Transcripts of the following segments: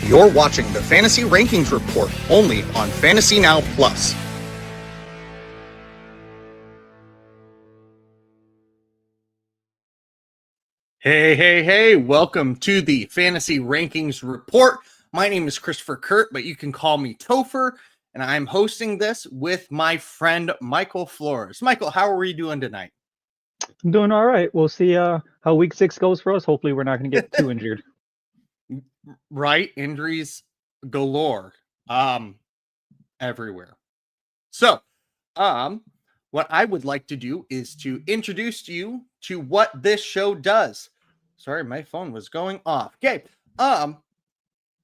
You're watching the Fantasy Rankings Report only on Fantasy Now Plus. Hey, welcome to the Fantasy Rankings Report. My name is Topher Kurt, but you can call me Topher, and I'm hosting this with my friend Michael Flores. Michael, how are we doing tonight? I'm doing all right. We'll see how week 6 goes for us. Hopefully we're not going to get too injured. Right? Injuries galore everywhere. So, what I would like to do is to introduce you to what this show does. Sorry, my phone was going off. Okay.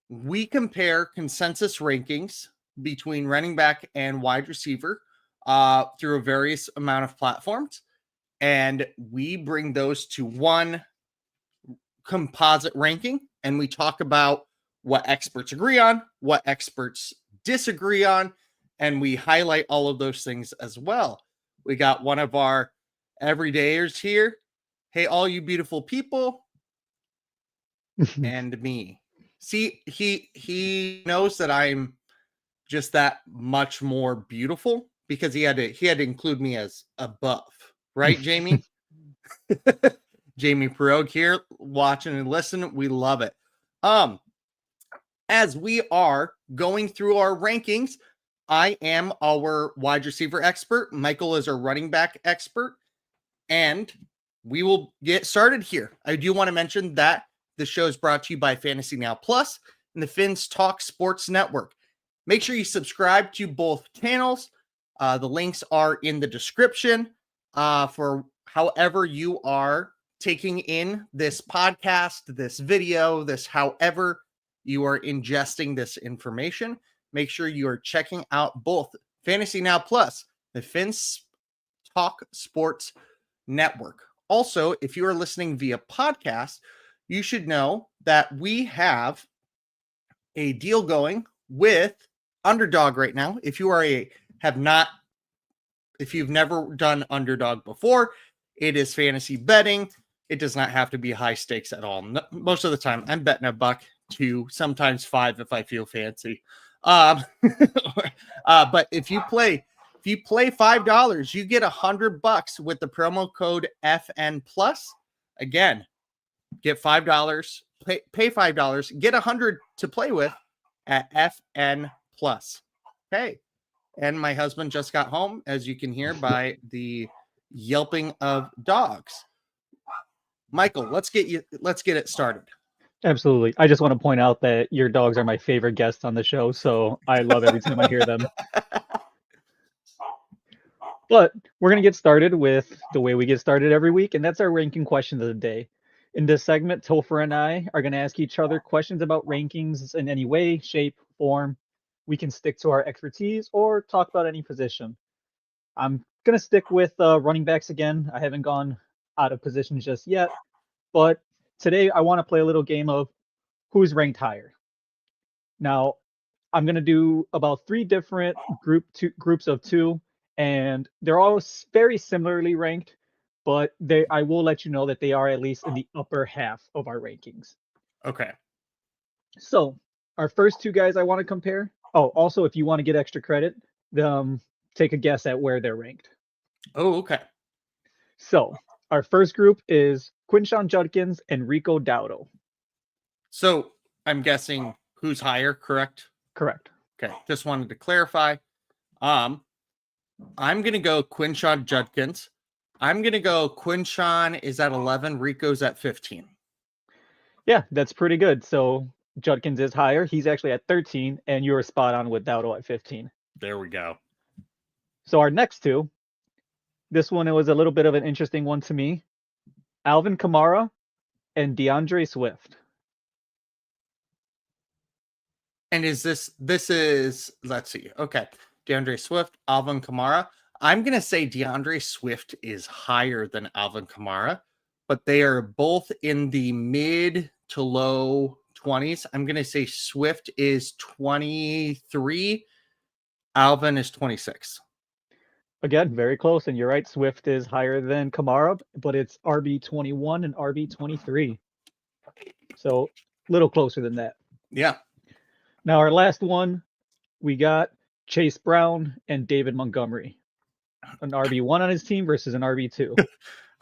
We compare consensus rankings between running back and wide receiver through a various amount of platforms, and we bring those to one composite ranking, and we talk about what experts agree on, what experts disagree on, and we highlight all of those things as well. We got one of our everydayers here. Hey, all you beautiful people, and me. See, he knows that I'm just that much more beautiful because he had to include me as above, right, Jamie? Jamie Pierogi here, watching and listening. We love it. As we are going through our rankings, I am our wide receiver expert. Michael is our running back expert. And we will get started here. I do want to mention that the show is brought to you by Fantasy Now Plus and the Finns Talk Sports Network. Make sure you subscribe to both channels. The links are in the description for however you are taking in this podcast, this video, this however you are ingesting this information. Make sure you are checking out both Fantasy Now Plus, the Finns Talk Sports Network. Also, if you are listening via podcast, you should know that we have a deal going with Underdog right now. If you've never done Underdog before, it is fantasy betting. It does not have to be high stakes at all. Most of the time, I'm betting $1, $2, sometimes $5 if I feel fancy. But if you play $5, you get $100 with the promo code FN Plus. Again, get $5, pay $5, get $100 to play with at FN Plus. Okay. And my husband just got home, as you can hear by the yelping of dogs. Michael, let's get it started. Absolutely. I just want to point out that your dogs are my favorite guests on the show, so I love every time I hear them. But we're going to get started with the way we get started every week, and that's our ranking questions of the day. In this segment, Topher and I are going to ask each other questions about rankings in any way, shape, form. We can stick to our expertise or talk about any position. I'm going to stick with running backs again. I haven't gone out of position just yet, but today I want to play a little game of who's ranked higher. Now, I'm going to do about 3 different groups of 2, and they're all very similarly ranked, but I will let you know that they are at least in the upper half of our rankings. Okay. So our first 2 guys I want to compare. Oh, also, if you want to get extra credit, take a guess at where they're ranked. Oh, okay. So our first group is Quinshon Judkins and Rico Dowdle. So I'm guessing who's higher, correct? Correct. Okay. Just wanted to clarify. I'm going to go Quinshon Judkins. I'm going to go Quinshon is at 11. Rico's at 15. Yeah, that's pretty good. So Judkins is higher. He's actually at 13, and you're spot on with Dowdle at 15. There we go. So our next 2, this one, it was a little bit of an interesting one to me. Alvin Kamara and DeAndre Swift. And is this is, let's see. Okay. DeAndre Swift, Alvin Kamara. I'm going to say DeAndre Swift is higher than Alvin Kamara, but they are both in the mid to low 20s. I'm going to say Swift is 23. Alvin is 26. Again, very close. And you're right. Swift is higher than Kamara, but it's RB21 and RB23. So a little closer than that. Yeah. Now, our last one, we got Chase Brown and David Montgomery. An RB1 on his team versus an RB2.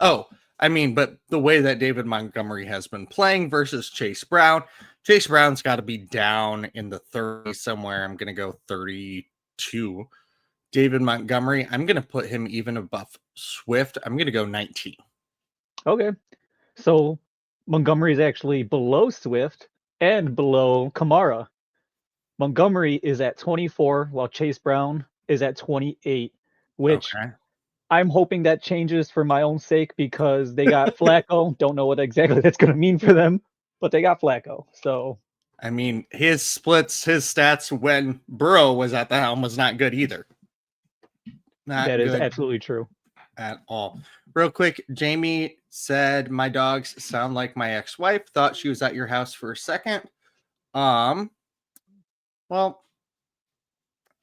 Oh, I mean, but the way that David Montgomery has been playing versus Chase Brown's got to be down in the 30s somewhere. I'm going to go 32. David Montgomery, I'm going to put him even above Swift. I'm going to go 19. Okay. So Montgomery is actually below Swift and below Kamara. Montgomery is at 24, while Chase Brown is at 28, which Okay. I'm hoping that changes for my own sake because they got Flacco. Don't know what exactly that's going to mean for them, but they got Flacco. So, I mean, his stats when Burrow was at the helm was not good either. Not that is good absolutely true. at all. Real quick, Jamie said my dogs sound like my ex-wife. Thought she was at your house for a second. Well,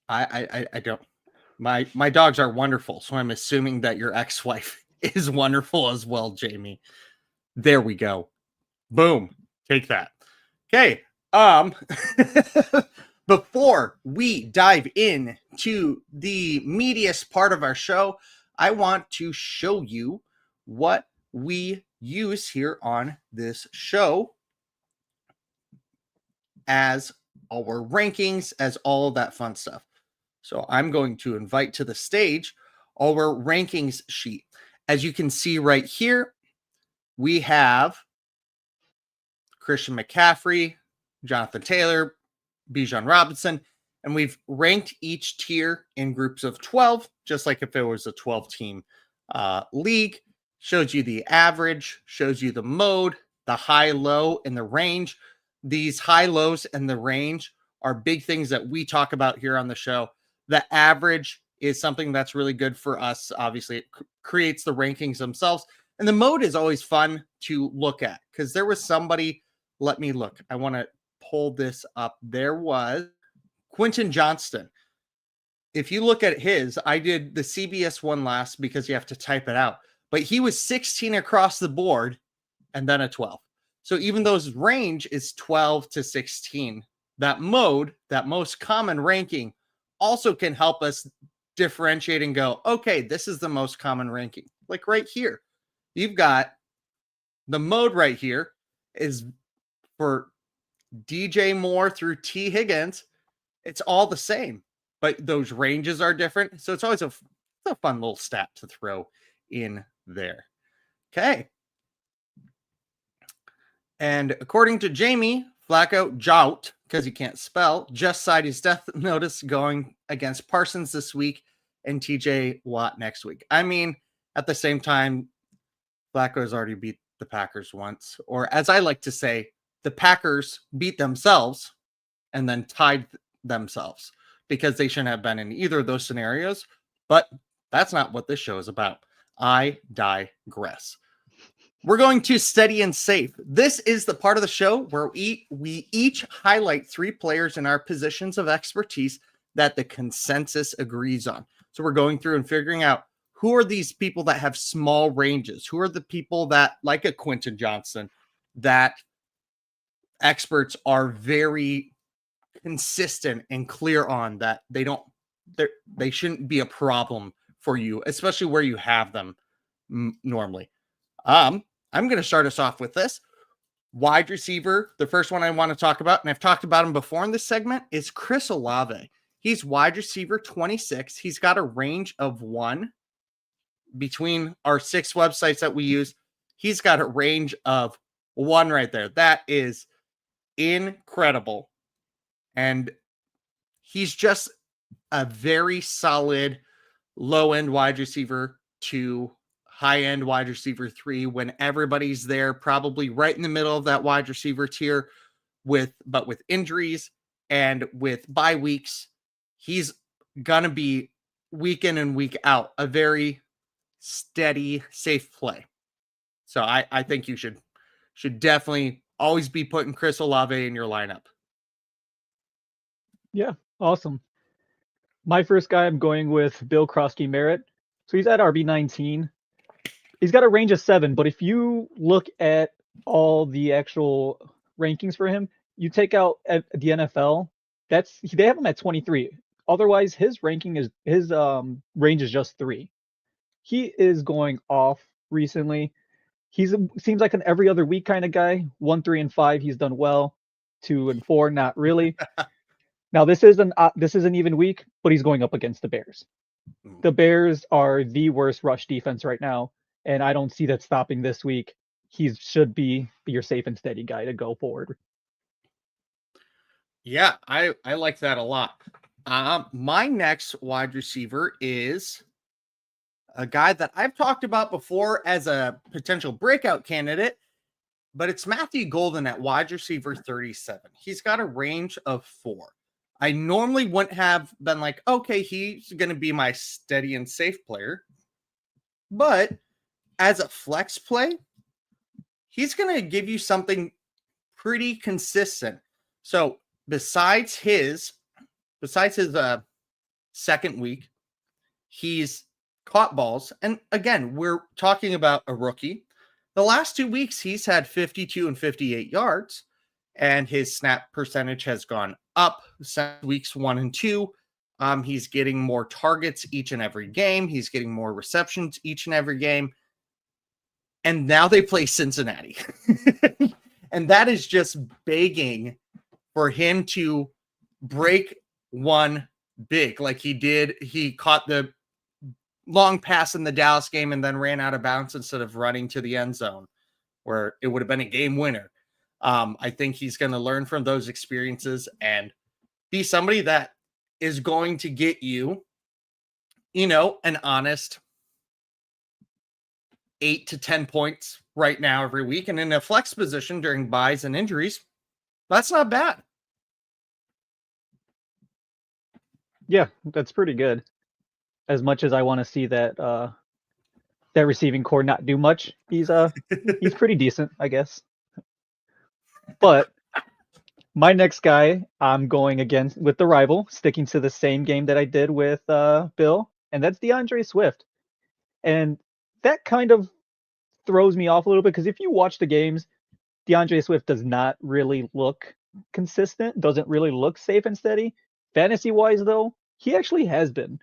I don't. My dogs are wonderful, so I'm assuming that your ex-wife is wonderful as well, Jamie. There we go. Boom. Take that. Okay. Before we dive in to the meatiest part of our show, I want to show you what we use here on this show as our rankings, as all of that fun stuff. So I'm going to invite to the stage our rankings sheet. As you can see right here, we have Christian McCaffrey, Jonathan Taylor, Bijan Robinson, and we've ranked each tier in groups of 12, just like if it was a 12-team league. Shows you the average, shows you the mode, the high, low, and the range. These high, lows, and the range are big things that we talk about here on the show. The average is something that's really good for us. Obviously, it creates the rankings themselves. And the mode is always fun to look at because there was somebody, let me look. I want to pull this up. There was Quentin Johnston. If you look at his, I did the CBS one last because you have to type it out. But he was 16 across the board and then a 12. So even though his range is 12 to 16, that mode, that most common ranking, also can help us differentiate and go, okay, this is the most common ranking. Like right here, you've got the mode right here is for DJ Moore through T Higgins. It's all the same, but those ranges are different. So it's always a fun little stat to throw in there. Okay. And according to Jamie, Flacco jout, because he can't spell, just signed his death notice going against Parsons this week and TJ Watt next week. I mean, at the same time, Flacco has already beat the Packers once, or as I like to say, the Packers beat themselves and then tied themselves because they shouldn't have been in either of those scenarios. But that's not what this show is about. I digress. We're going to steady and safe. This is the part of the show where we each highlight 3 players in our positions of expertise that the consensus agrees on. So we're going through and figuring out who are these people that have small ranges? Who are the people that, like a Quentin Johnston, that experts are very consistent and clear on that they shouldn't be a problem for you, especially where you have them normally. I'm going to start us off with this. Wide receiver, the first one I want to talk about, and I've talked about him before in this segment, is Chris Olave. He's wide receiver 26. He's got a range of 1 between our 6 websites that we use. He's got a range of 1 right there. That is incredible. And he's just a very solid low-end wide receiver to high-end wide receiver 3 when everybody's there, probably right in the middle of that wide receiver tier with injuries and with bye weeks. He's going to be week in and week out a very steady, safe play. So I think you should definitely always be putting Chris Olave in your lineup. Yeah, awesome. My first guy, I'm going with Bill Krosky-Merritt. So he's at RB19. He's got a range of 7, but if you look at all the actual rankings for him, you take out the NFL, they have him at 23. Otherwise, his ranking is his range is just 3. He is going off recently. Seems like an every other week kind of guy. 1, 3, and 5, he's done well. 2 and 4, not really. Now this is an even week, but he's going up against the Bears. The Bears are the worst rush defense right now, and I don't see that stopping this week. He should be your safe and steady guy to go forward. Yeah, I like that a lot. My next wide receiver is a guy that I've talked about before as a potential breakout candidate, but it's Matthew Golden at wide receiver 37. He's got a range of 4. I normally wouldn't have been like, okay, he's going to be my steady and safe player. But as a flex play, he's going to give you something pretty consistent. So besides his second week, he's caught balls. And again, we're talking about a rookie. The last 2 weeks, he's had 52 and 58 yards, and his snap percentage has gone up since weeks 1 and 2. He's getting more targets each and every game. He's getting more receptions each and every game. And now they play Cincinnati. And that is just begging for him to break one big like he did. He caught the long pass in the Dallas game and then ran out of bounds instead of running to the end zone where it would have been a game winner. I think he's going to learn from those experiences and be somebody that is going to get you, an honest 8 to 10 points right now every week. And in a flex position during buys and injuries, that's not bad. Yeah, that's pretty good. As much as I want to see that that receiving core not do much, he's pretty decent, I guess. But my next guy, I'm going again with the rival, sticking to the same game that I did with Bill, and that's DeAndre Swift. And that kind of throws me off a little bit because if you watch the games, DeAndre Swift does not really look consistent, doesn't really look safe and steady. Fantasy-wise, though, he actually has been.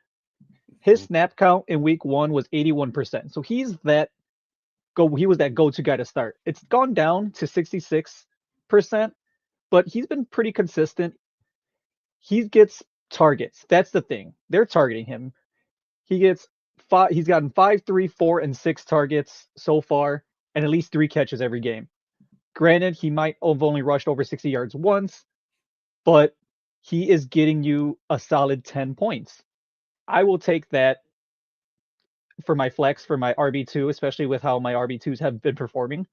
His snap count in week 1 was 81%. So he was that go-to guy to start. It's gone down to 66%, but he's been pretty consistent. He gets targets. That's the thing. They're targeting him. He's gotten 5, 3, 4, and 6 targets so far, and at least 3 catches every game. Granted, he might have only rushed over 60 yards once, but he is getting you a solid 10 points. I will take that for my flex, for my RB2, especially with how my RB2s have been performing.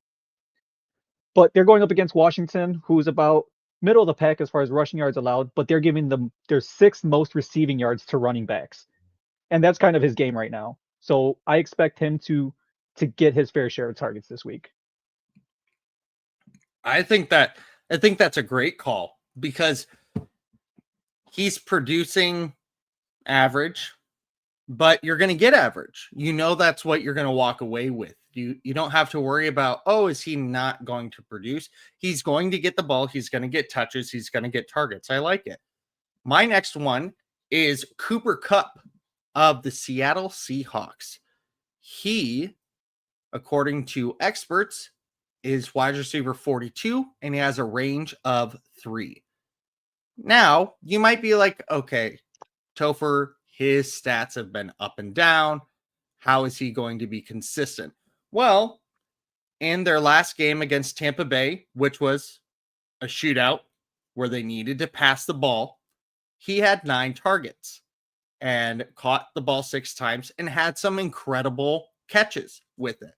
But they're going up against Washington, who's about middle of the pack as far as rushing yards allowed, but they're giving them their 6th most receiving yards to running backs. And that's kind of his game right now. So I expect him to get his fair share of targets this week. I think that's a great call because he's producing average, but you're going to get average. That's what you're going to walk away with. You don't have to worry about, is he not going to produce? He's going to get the ball. He's going to get touches. He's going to get targets. I like it. My next one is Cooper Kupp of the Seattle Seahawks. He, according to experts, is wide receiver 42, and he has a range of 3. Now, you might be like, okay, Topher, his stats have been up and down. How is he going to be consistent? Well, in their last game against Tampa Bay, which was a shootout where they needed to pass the ball, he had 9 targets and caught the ball 6 times and had some incredible catches with it.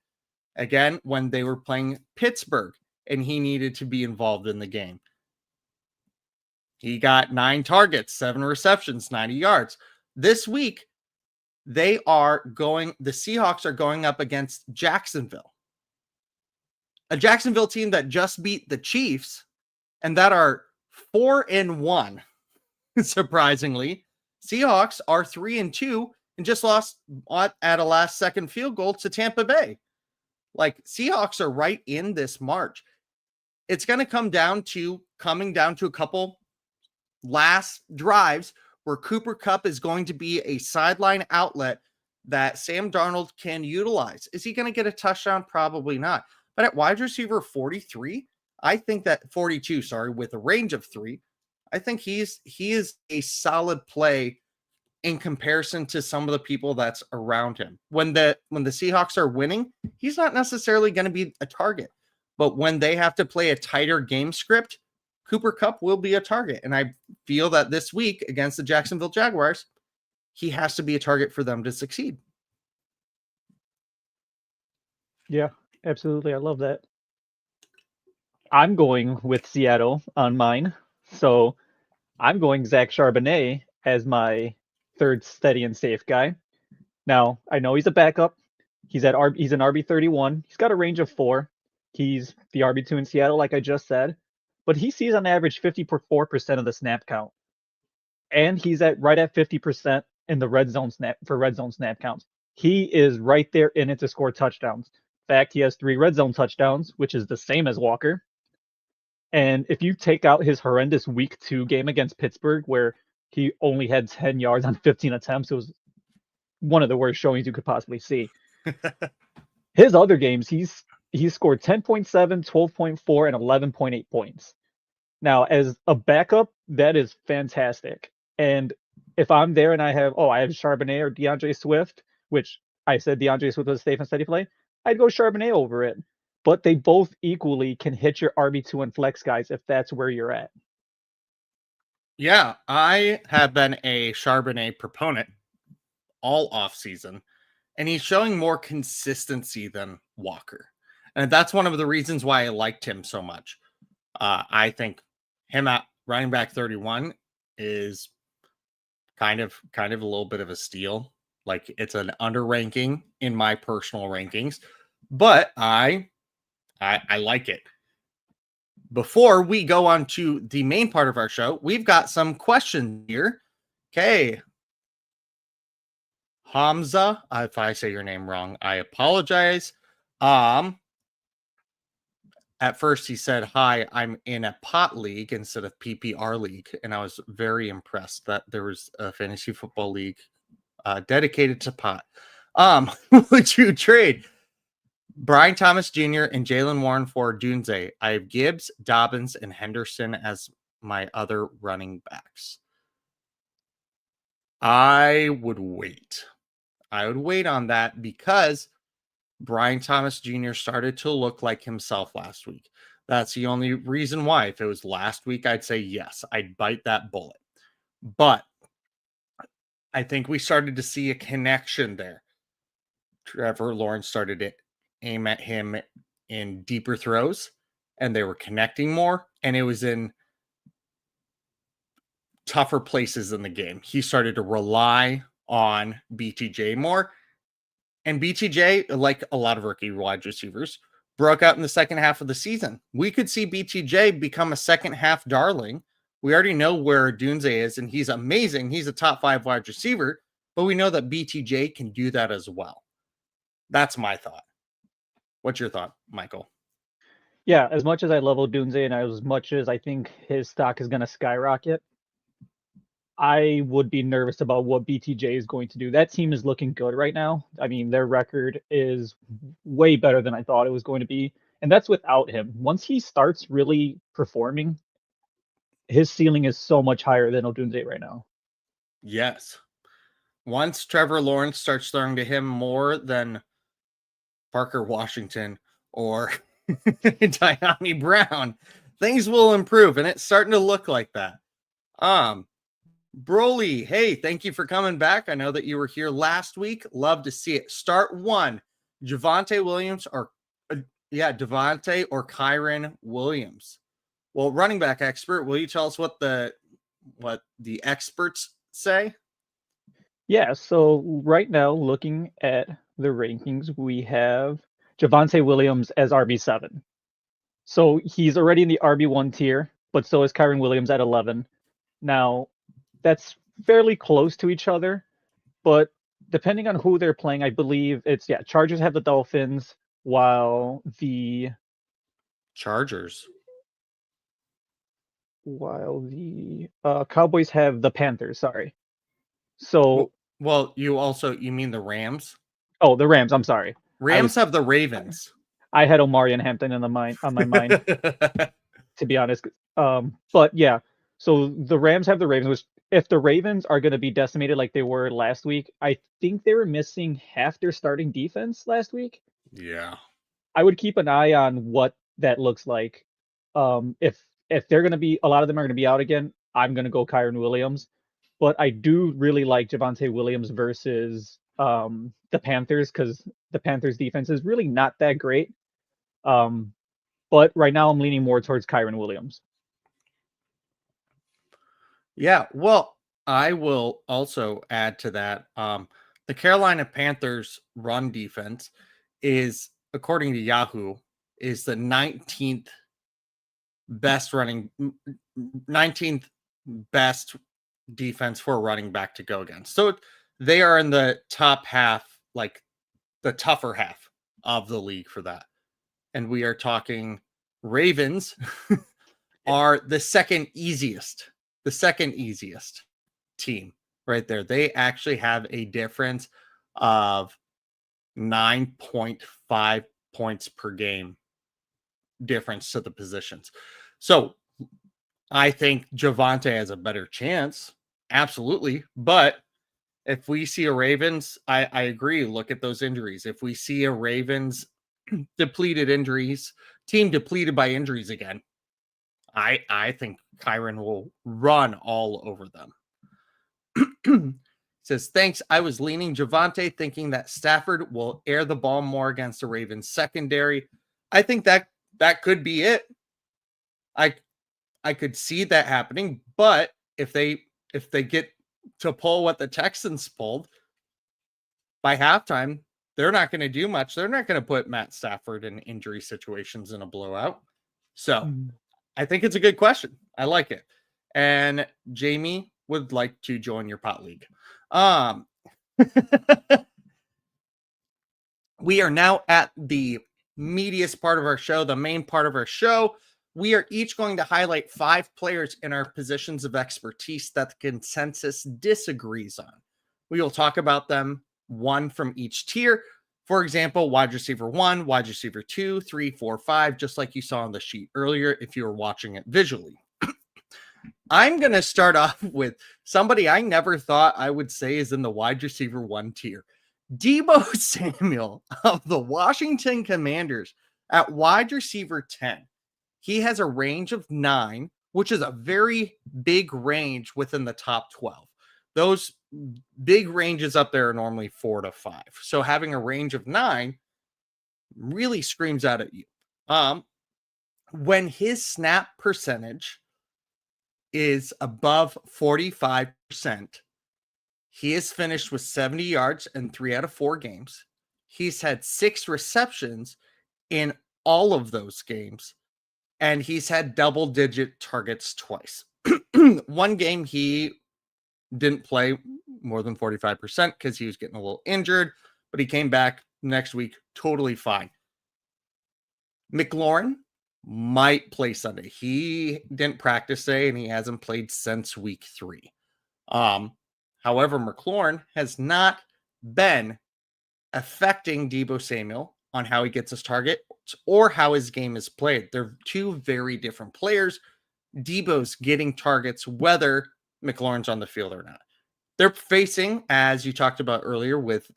Again, when they were playing Pittsburgh and he needed to be involved in the game. He got 9 targets, 7 receptions, 90 yards. This week, the Seahawks are going up against Jacksonville. A Jacksonville team that just beat the Chiefs and that are 4-1, surprisingly. Seahawks are 3-2 and just lost at a last second field goal to Tampa Bay. Like, Seahawks are right in this march. It's going to coming down to a couple last drives where Cooper Kupp is going to be a sideline outlet that Sam Darnold can utilize. Is he going to get a touchdown? Probably not. But at wide receiver 43, I think that 42, sorry, with a range of 3, I think he is a solid play in comparison to some of the people that's around him. When the Seahawks are winning, he's not necessarily going to be a target. But when they have to play a tighter game script, Cooper Kupp will be a target. And I feel that this week against the Jacksonville Jaguars, he has to be a target for them to succeed. Yeah, absolutely. I love that. I'm going with Seattle on mine. So I'm going Zach Charbonnet as my third steady and safe guy. Now, I know he's a backup. He's an RB31. He's got a range of 4. He's the RB2 in Seattle, like I just said. But he sees on average 54% of the snap count. And he's right at 50% in the red zone snap counts. He is right there in it to score touchdowns. In fact, he has 3 red zone touchdowns, which is the same as Walker. And if you take out his horrendous week 2 game against Pittsburgh, where he only had 10 yards on 15 attempts, it was one of the worst showings you could possibly see. His other games, he's scored 10.7, 12.4, and 11.8 points. Now, as a backup, that is fantastic. And if I'm there and I have Charbonnet or DeAndre Swift, which I said DeAndre Swift was a safe and steady play, I'd go Charbonnet over it. But they both equally can hit your RB2 and flex guys if that's where you're at. Yeah, I have been a Charbonnet proponent all offseason, and he's showing more consistency than Walker. And that's one of the reasons why I liked him so much. I think him at running back 31 is kind of a little bit of a steal. Like, it's an under ranking in my personal rankings, but I like it. Before we go on to the main part of our show, we've got some questions here. Okay. Hamza, if I say your name wrong, I apologize. At first he said, "Hi, I'm in a pot league instead of PPR league." And I was very impressed that there was a fantasy football league dedicated to pot. Would you trade Brian Thomas Jr. and Jalen Warren for Dunze? I have Gibbs, Dobbins, and Henderson as my other running backs. I would wait. On that because Brian Thomas Jr. started to look like himself last week. That's the only reason why. If it was last week, I'd say yes, I'd bite that bullet. But I think we started to see a connection there. Trevor Lawrence started to aim at him in deeper throws, and they were connecting more, and it was in tougher places in the game. He started to rely on BTJ more. And BTJ, like a lot of rookie wide receivers, broke out in the second half of the season. We could see BTJ become a second half darling. We already know where Dunze is, and he's amazing. He's a top 5 wide receiver, but we know that BTJ can do that as well. That's my thought. What's your thought, Michael? Yeah, as much as I love Dunze and as much as I think his stock is going to skyrocket, I would be nervous about what BTJ is going to do. That team is looking good right now. I mean, their record is way better than I thought it was going to be. And that's without him. Once he starts really performing, his ceiling is so much higher than Odunze right now. Yes. Once Trevor Lawrence starts throwing to him more than Parker Washington or Diami Brown, things will improve. And it's starting to look like that. Broly, hey, thank you for coming back. I know that you were here last week. Love to see it. Start 1, Javonte Williams or Devontae or Kyron Williams. Well, running back expert, will you tell us what the experts say? Yeah, so right now, looking at the rankings, we have Javonte Williams as RB7. So he's already in the RB1 tier, but so is Kyron Williams at 11. Now, that's fairly close to each other, but depending on who they're playing, I believe it's, Chargers have the Dolphins, while the Chargers. while the Cowboys have the Panthers. Sorry. So, Well, you mean the Rams? oh, the Rams. I'm sorry. Rams have the Ravens. I had Omari and Hampton on my mind, to be honest. But yeah, so the Rams have the Ravens, which if the Ravens are going to be decimated like they were last week, I think they were missing half their starting defense last week. Yeah. I would keep an eye on what that looks like. If they're going to be, a lot of them are going to be out again, I'm going to go Kyron Williams. But I do really like Javonte Williams versus the Panthers, because the Panthers defense is really not that great. But right now I'm leaning more towards Kyron Williams. Yeah, well, I will also add to that. The Carolina Panthers run defense is, according to Yahoo, is the 19th best 19th best defense for a running back to go against. So they are in the top half, like the tougher half of the league for that. And we are talking Ravens are the second easiest team right there. They actually have a difference of 9.5 points per game difference to the positions. So I think Javonte has a better chance. Absolutely. But if we see a Ravens, I agree. Look at those injuries. If we see a Ravens team depleted by injuries again, I think Kyron will run all over them. Says, thanks. I was leaning Javonte, thinking that Stafford will air the ball more against the Ravens secondary. I think that could be it. I could see that happening, but if they get to pull what the Texans pulled by halftime, they're not going to do much. They're not going to put Matt Stafford in injury situations in a blowout. So I think it's a good question. I like it. And Jamie would like to join your pot league. We are now at the meatiest part of our show, the main part of our show. We are each going to highlight 5 players in our positions of expertise that the consensus disagrees on. We will talk about them, one from each tier. For example, wide receiver 1, wide receiver 2, 3, 4, 5, just like you saw on the sheet earlier if you were watching it visually. I'm going to start off with somebody I never thought I would say is in the wide receiver 1 tier. Deebo Samuel of the Washington Commanders at wide receiver 10. He has a range of 9, which is a very big range within the top 12. Those big ranges up there are normally 4 to 5. So having a range of 9 really screams out at you. When his snap percentage is above 45%, he has finished with 70 yards in 3 out of 4 games. He's had 6 receptions in all of those games. And he's had double-digit targets twice. One game he didn't play more than 45% because he was getting a little injured, but he came back next week totally fine. McLaurin might play Sunday. He didn't practice today, and he hasn't played since week 3. However, McLaurin has not been affecting Deebo Samuel on how he gets his target or how his game is played. They're 2 very different players. Deebo's getting targets whether McLaurin's on the field or not. They're facing, as you talked about earlier, with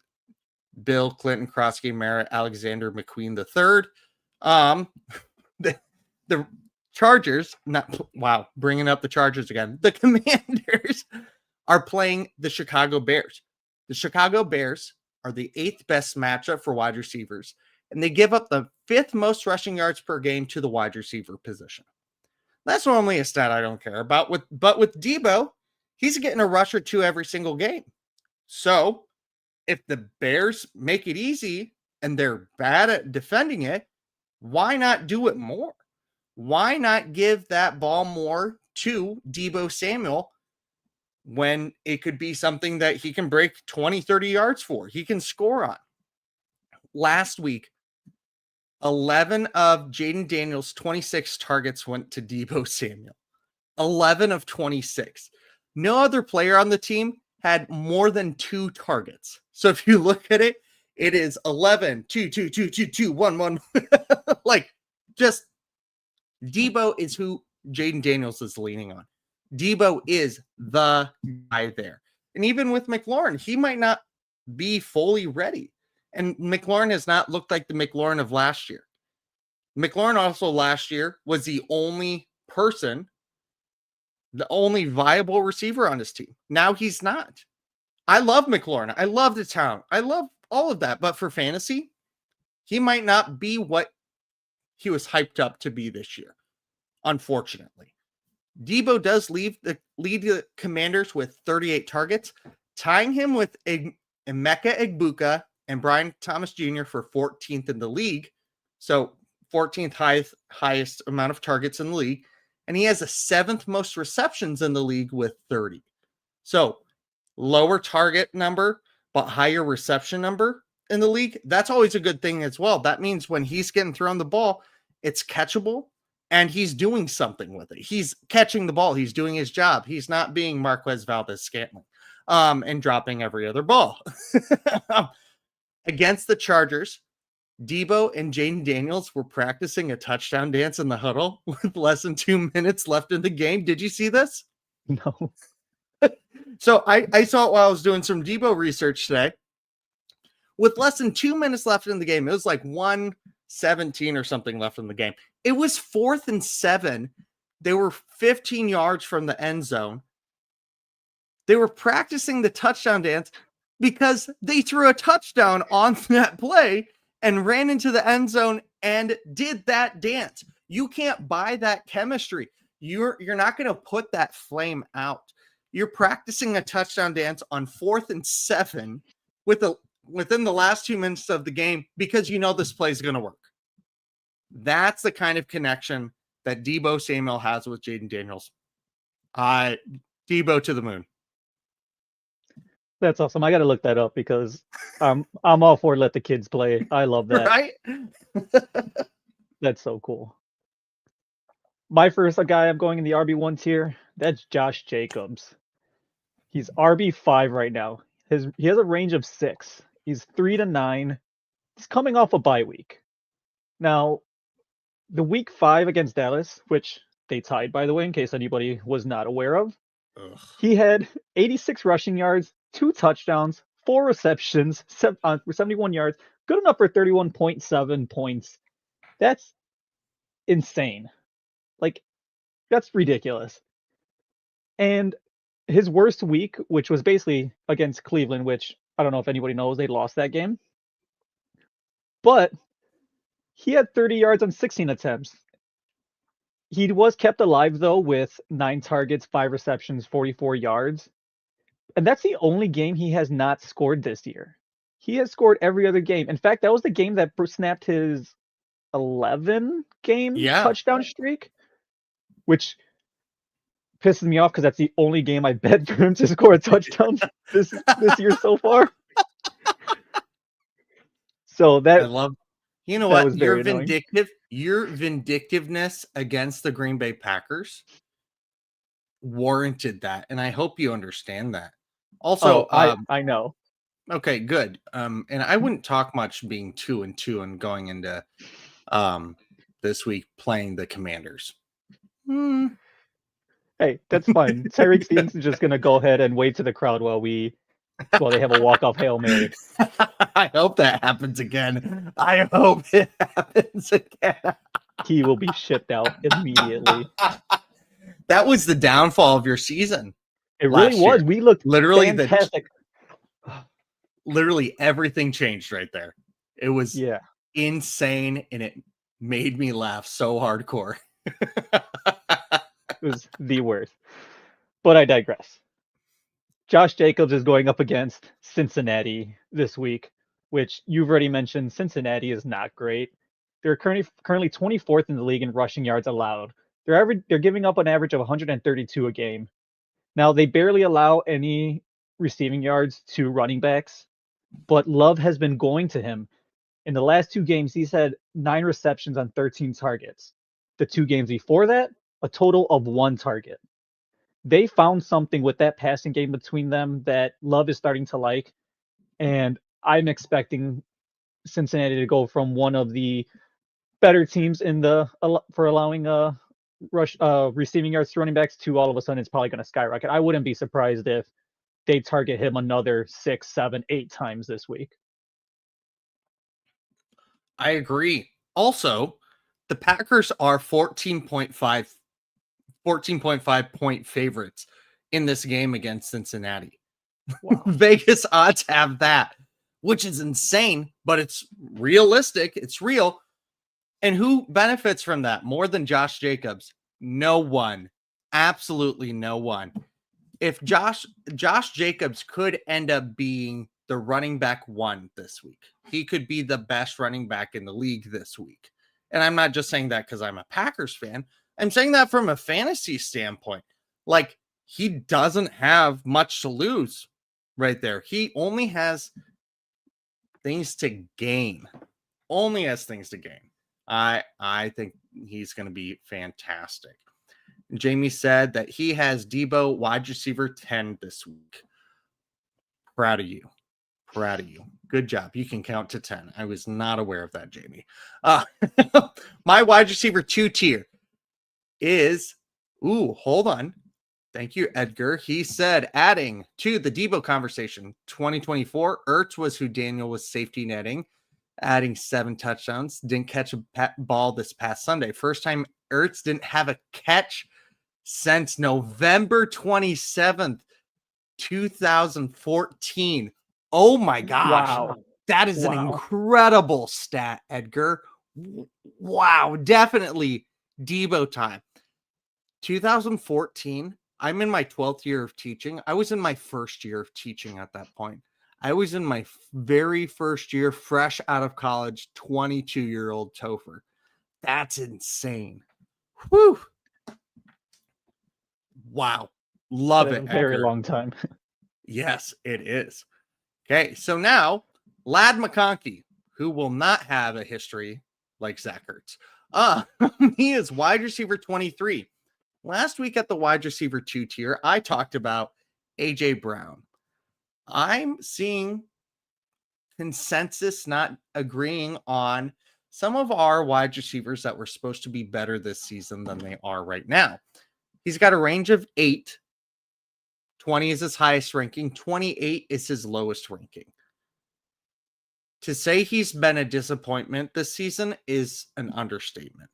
Bill Clinton, Krosky, Merritt, Alexander McQueen III. The Chargers, bringing up the Chargers again. The Commanders are playing the Chicago Bears. The Chicago Bears are the 8th best matchup for wide receivers, and they give up the 5th most rushing yards per game to the wide receiver position. That's normally a stat I don't care about. But with Deebo, he's getting a rush or 2 every single game. So if the Bears make it easy and they're bad at defending it, why not do it more? Why not give that ball more to Deebo Samuel when it could be something that he can break 20, 30 yards for? He can score on. Last week, 11 of Jaden Daniels' 26 targets went to Deebo Samuel. 11 of 26. No other player on the team had more than 2 targets. So if you look at it, it is 11, 2, 2, 2, 2, 2, 1, 1. Like, just Debo is who Jaden Daniels is leaning on. Debo is the guy there. And even with McLaurin, he might not be fully ready. And McLaurin has not looked like the McLaurin of last year. McLaurin also last year was the only person, the only viable receiver on his team. Now he's not. I love McLaurin. I love the talent. I love all of that. But for fantasy, he might not be what he was hyped up to be this year, unfortunately. Debo does lead the Commanders with 38 targets, tying him with Emeka Egbuka and Brian Thomas Jr. for 14th in the league. So 14th highest amount of targets in the league. And he has the 7th most receptions in the league with 30. So lower target number, but higher reception number in the league. That's always a good thing as well. That means when he's getting thrown the ball, it's catchable and he's doing something with it. He's catching the ball. He's doing his job. He's not being Marquez Valdez-Scantling and dropping every other ball. Against the Chargers, Debo and Jaden Daniels were practicing a touchdown dance in the huddle with less than 2 minutes left in the game. Did you see this? No. So I saw it while I was doing some Debo research today. With less than 2 minutes left in the game, it was like 1:17 or something left in the game. It was 4th and 7. They were 15 yards from the end zone. They were practicing the touchdown dance because they threw a touchdown on that play and ran into the end zone and did that dance. You can't buy that chemistry. You're not going to put that flame out. You're practicing a touchdown dance on 4th and 7 within the last 2 minutes of the game because you know this play is going to work. That's the kind of connection that Debo Samuel has with Jaden Daniels. Debo to the moon. That's awesome. I got to look that up because I'm all for let the kids play. I love that. Right? That's so cool. My first guy I'm going in the RB1 tier, that's Josh Jacobs. He's RB5 right now. He has a range of 6. He's 3 to 9. He's coming off a bye week. Now, the week 5 against Dallas, which they tied, by the way, in case anybody was not aware of, he had 86 rushing yards, 2 touchdowns, 4 receptions, 71 yards, good enough for 31.7 points. That's insane. Like, that's ridiculous. And his worst week, which was basically against Cleveland, which I don't know if anybody knows, they lost that game. But he had 30 yards on 16 attempts. He was kept alive, though, with 9 targets, 5 receptions, 44 yards. And that's the only game he has not scored this year. He has scored every other game. In fact, that was the game that snapped his 11-game touchdown streak, which pisses me off because that's the only game I bet for him to score a touchdown this year so far. So that I love. You know what? Your vindictiveness against the Green Bay Packers warranted that, and I hope you understand that. Also, I know. Okay, good. And I wouldn't talk much being 2-2 and going into this week playing the Commanders. Hey, that's fine. Tyreek Stevenson's just gonna go ahead and wave to the crowd while they have a walk-off Hail Mary. I hope that happens again. I hope it happens again. He will be shipped out immediately. That was the downfall of your season. It really was. We looked literally fantastic. Literally everything changed right there. It was insane, and it made me laugh so hardcore. It was the worst. But I digress. Josh Jacobs is going up against Cincinnati this week, which you've already mentioned. Cincinnati is not great. They're currently 24th in the league in rushing yards allowed. They're giving up an average of 132 a game. Now, they barely allow any receiving yards to running backs, but Love has been going to him. In the last 2 games, he's had 9 receptions on 13 targets. The 2 games before that, a total of 1 target. they found something with that passing game between them that Love is starting to like. And I'm expecting Cincinnati to go from one of the better teams in the for allowing rush receiving yards to running backs to all of a sudden it's probably going to skyrocket. I wouldn't be surprised if they target him another 6, 7, 8 times this week. I agree. Also, the Packers are 14.5 point favorites in this game against Cincinnati. Wow. Vegas odds have that, which is insane, but it's realistic. It's real. And who benefits from that more than Josh Jacobs? No one. Absolutely no one. If Josh Jacobs could end up being the running back 1 this week, he could be the best running back in the league this week. And I'm not just saying that because I'm a Packers fan. I'm saying that from a fantasy standpoint. Like, he doesn't have much to lose right there. He only has things to gain. Only has things to gain. I think he's going to be fantastic. Jamie said that he has Debo wide receiver 10 this week. Proud of you. Proud of you. Good job. You can count to 10. I was not aware of that, Jamie. My wide receiver 2 tier is, hold on. Thank you, Edgar. He said, adding to the Debo conversation, 2024, Ertz was who Daniel was safety netting, adding 7 touchdowns. Didn't catch a ball this past Sunday. First time Ertz didn't have a catch since November 27th, 2014. Oh my gosh. Wow. That is an incredible stat, Edgar. Wow. Definitely Debo time. 2014. I'm in my 12th year of teaching. I was in my first year of teaching at that point. I was in my very first year, fresh out of college, 22-year-old Topher. That's insane. Whew. Wow. Love it. Very long time. Yes, it is. Okay, so now Ladd McConkey, who will not have a history like Zach Ertz. He is wide receiver 23. Last week at the wide receiver 2 tier, I talked about AJ Brown. I'm seeing consensus not agreeing on some of our wide receivers that were supposed to be better this season than they are right now. He's got a range of 8. 20 is his highest ranking. 28 is his lowest ranking. To say he's been a disappointment this season is an understatement.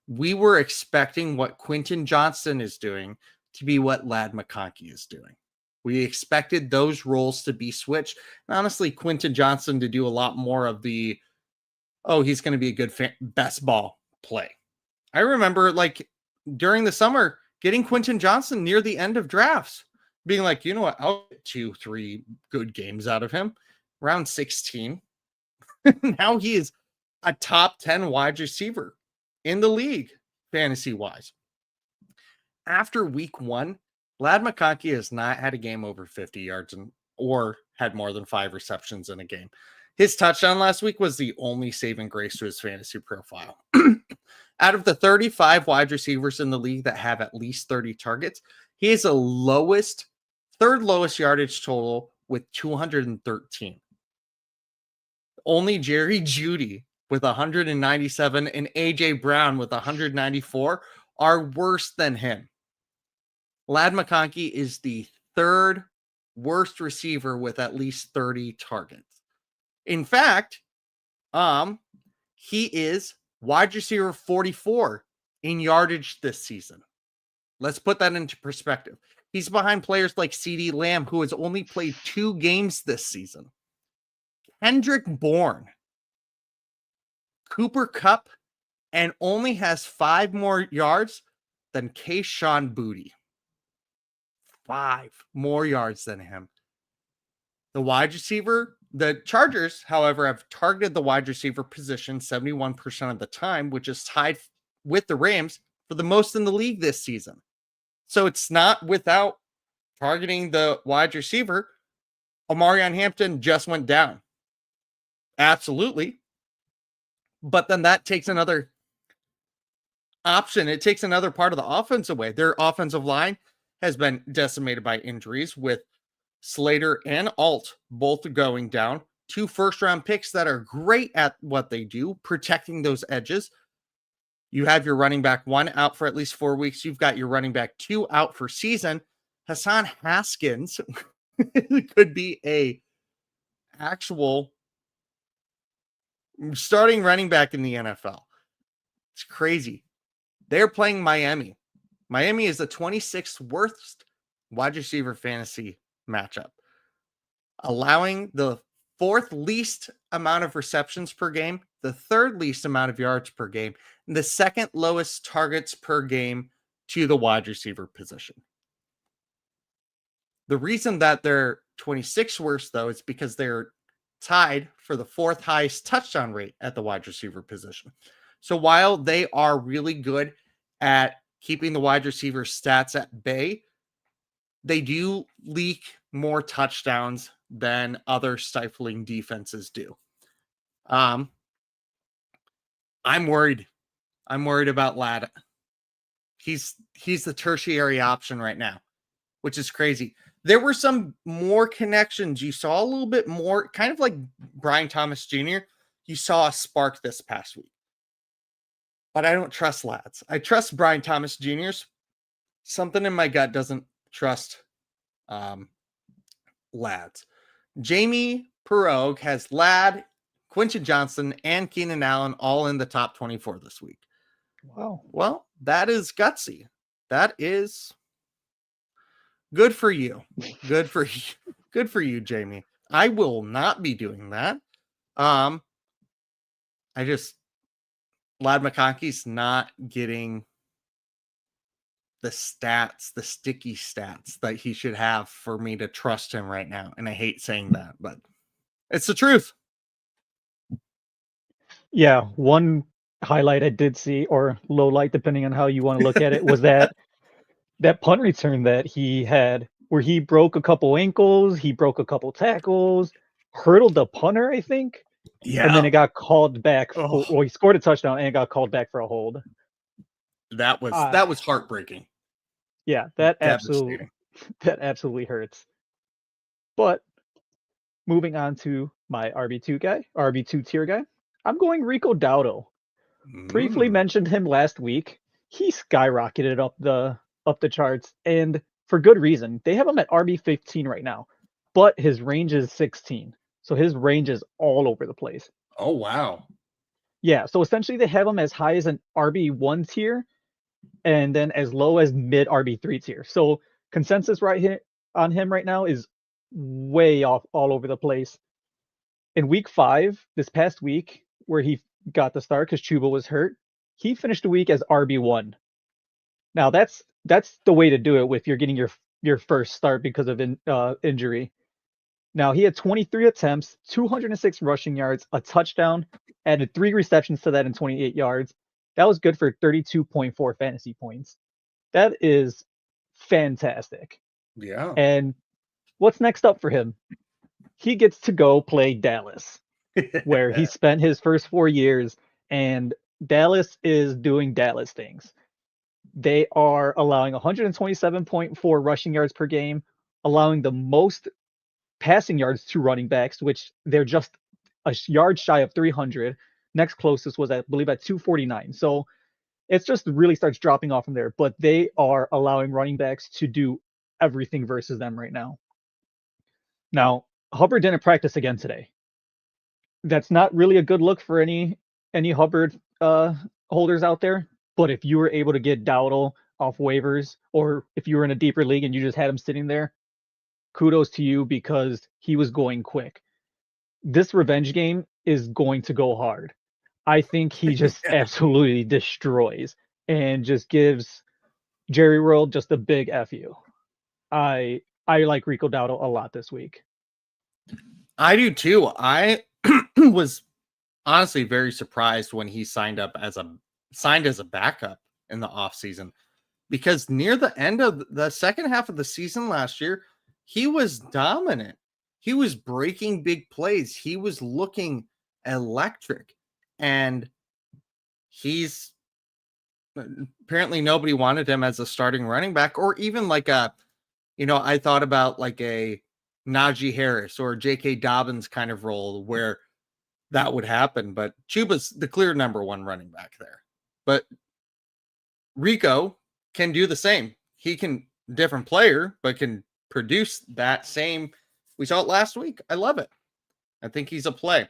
We were expecting what Quentin Johnston is doing to be what Ladd McConkey is doing. We expected those roles to be switched. And honestly, Quentin Johnston to do a lot more of the, he's going to be a good best ball play. I remember during the summer getting Quentin Johnston near the end of drafts, being like, you know what, I'll get 2-3 good games out of him. Round 16. Now he is a top 10 wide receiver in the league, fantasy-wise. After week 1, Ladd McConkey has not had a game over 50 yards or had more than 5 receptions in a game. His touchdown last week was the only saving grace to his fantasy profile. Out of the 35 wide receivers in the league that have at least 30 targets, he is the third lowest yardage total with 213. Only Jerry Jeudy with 197 and AJ Brown with 194 are worse than him. Ladd McConkey is the 3rd worst receiver with at least 30 targets. In fact, he is wide receiver 44 in yardage this season. Let's put that into perspective. He's behind players like CeeDee Lamb, who has only played 2 games this season. Kendrick Bourne, Cooper Kupp, and only has 5 more yards than Kayshon Boutte. 5 more yards than him. The wide receiver, the Chargers, however, have targeted the wide receiver position 71% of the time, which is tied with the Rams for the most in the league this season. So it's not without targeting the wide receiver. Omarion Hampton just went down. Absolutely. But then that takes another option. It takes another part of the offense away. Their offensive line has been decimated by injuries, with Slater and Alt both going down. 2 first-round picks that are great at what they do, protecting those edges. You have your running back 1 out for at least 4 weeks. You've got your running back 2 out for season. Hassan Haskins could be a actual starting running back in the NFL. It's crazy. They're playing Miami. Miami is the 26th worst wide receiver fantasy matchup, allowing the 4th least amount of receptions per game, the 3rd least amount of yards per game, and the 2nd lowest targets per game to the wide receiver position. The reason that they're 26th worst, though, is because they're tied for the 4th highest touchdown rate at the wide receiver position. So while they are really good at keeping the wide receiver stats at bay, they do leak more touchdowns than other stifling defenses do. I'm worried. I'm worried about Ladd. He's the tertiary option right now, which is crazy. There were some more connections. You saw a little bit more, kind of like Brian Thomas Jr. You saw a spark this past week. But I don't trust Ladd's. I trust Brian Thomas Jr.'s. Something in my gut doesn't trust Ladd's. Jamie Perogue has Ladd, Quinton Johnson, and Keenan Allen all in the top 24 this week. Wow. Well, that is gutsy. That is good for you. Good for you. Good for you, Jamie. I will not be doing that. Ladd McConkey's not getting the stats, the sticky stats that he should have for me to trust him right now. And I hate saying that, but it's the truth. Yeah, one highlight I did see, or low light, depending on how you want to look at it, was that punt return that he had, where he broke a couple ankles, he broke a couple tackles, hurdled the punter, I think. Yeah. And then it got called back. Oh. Well, he scored a touchdown and it got called back for a hold. That was heartbreaking. Yeah, that absolutely hurts. But moving on to my RB2 tier guy, I'm going Rico Dowdle. Briefly mentioned him last week. He skyrocketed up the charts, and for good reason. They have him at RB15 right now, but his range is 16. So his range is all over the place. Oh, wow. Yeah, so essentially they have him as high as an RB1 tier and then as low as mid RB3 tier. So consensus right here on him right now is way off all over the place. In week 5, this past week, where he got the start because Chuba was hurt, he finished the week as RB1. Now that's the way to do it if you're getting your first start because of injury. Now he had 23 attempts, 206 rushing yards, a touchdown, added 3 receptions to that in 28 yards. That was good for 32.4 fantasy points. That is fantastic. Yeah. And what's next up for him? He gets to go play Dallas, where he spent his first 4 years, and Dallas is doing Dallas things. They are allowing 127.4 rushing yards per game, allowing the most passing yards to running backs, which they're just a yard shy of 300. Next closest was, I believe, at 249. So it just really starts dropping off from there. But they are allowing running backs to do everything versus them right now. Now, Hubbard didn't practice again today. That's not really a good look for any Hubbard holders out there. But if you were able to get Dowdle off waivers, or if you were in a deeper league and you just had him sitting there, kudos to you because he was going quick. This revenge game is going to go hard. I think he just absolutely destroys and just gives Jerry World just a big F you. I like Rico Dowdle a lot this week. I do too. I was honestly very surprised when he signed as a backup in the offseason, because near the end of the second half of the season last year, he was dominant. He was breaking big plays. He was looking electric, and he's apparently nobody wanted him as a starting running back, or even like I thought about like a Najee Harris or J.K. Dobbins kind of role where that would happen. But Chuba's the clear number one running back there. But Rico can do the same. He can, different player, but can produce that same. We saw it last week. I love it. I think he's a play.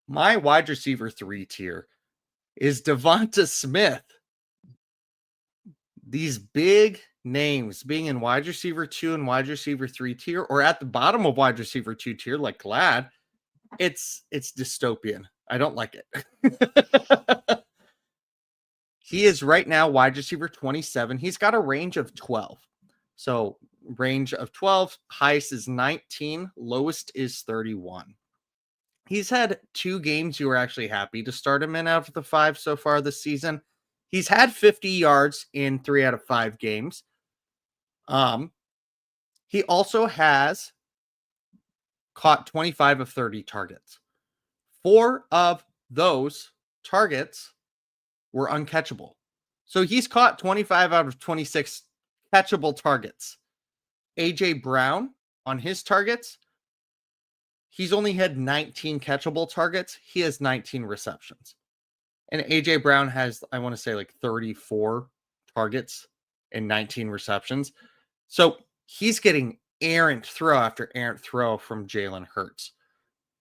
My wide receiver 3 tier is Devonta Smith. These big names being in wide receiver 2 and wide receiver 3 tier, or at the bottom of wide receiver 2 tier, like Glad, it's dystopian. I don't like it. He is right now wide receiver 27. He's got a range of 12. So range of 12, highest is 19, lowest is 31. He's had 2 games you were actually happy to start him in out of the 5 so far this season. He's had 50 yards in 3 out of 5 games. He also has caught 25 of 30 targets. 4 of those targets were uncatchable. So he's caught 25 out of 26 catchable targets. AJ Brown, on his targets, he's only had 19 catchable targets. He has 19 receptions. And AJ Brown has, I want to say, like 34 targets and 19 receptions. So he's getting errant throw after errant throw from Jalen Hurts.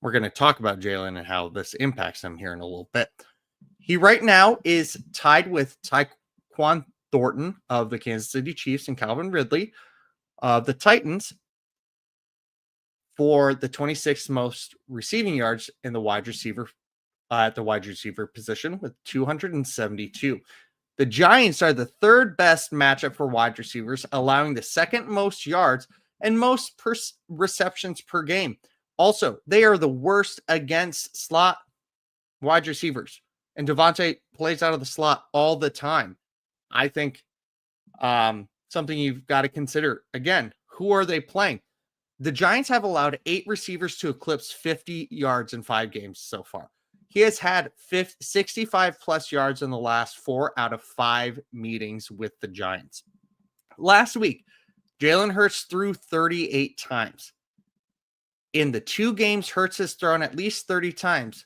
We're going to talk about Jalen and how this impacts him here in a little bit. He right now is tied with Tyquan Thornton of the Kansas City Chiefs and Calvin Ridley of the Titans for the 26th most receiving yards in the wide receiver at the wide receiver position with 272. The Giants are the 3rd best matchup for wide receivers, allowing the 2nd most yards and most receptions per game. Also, they are the worst against slot wide receivers. And Devontae plays out of the slot all the time. I think something you've got to consider. Again, who are they playing? The Giants have allowed 8 receivers to eclipse 50 yards in 5 games so far. He has had 65 plus yards in the last 4 out of 5 meetings with the Giants. Last week, Jalen Hurts threw 38 times. In the 2 games Hurts has thrown at least 30 times,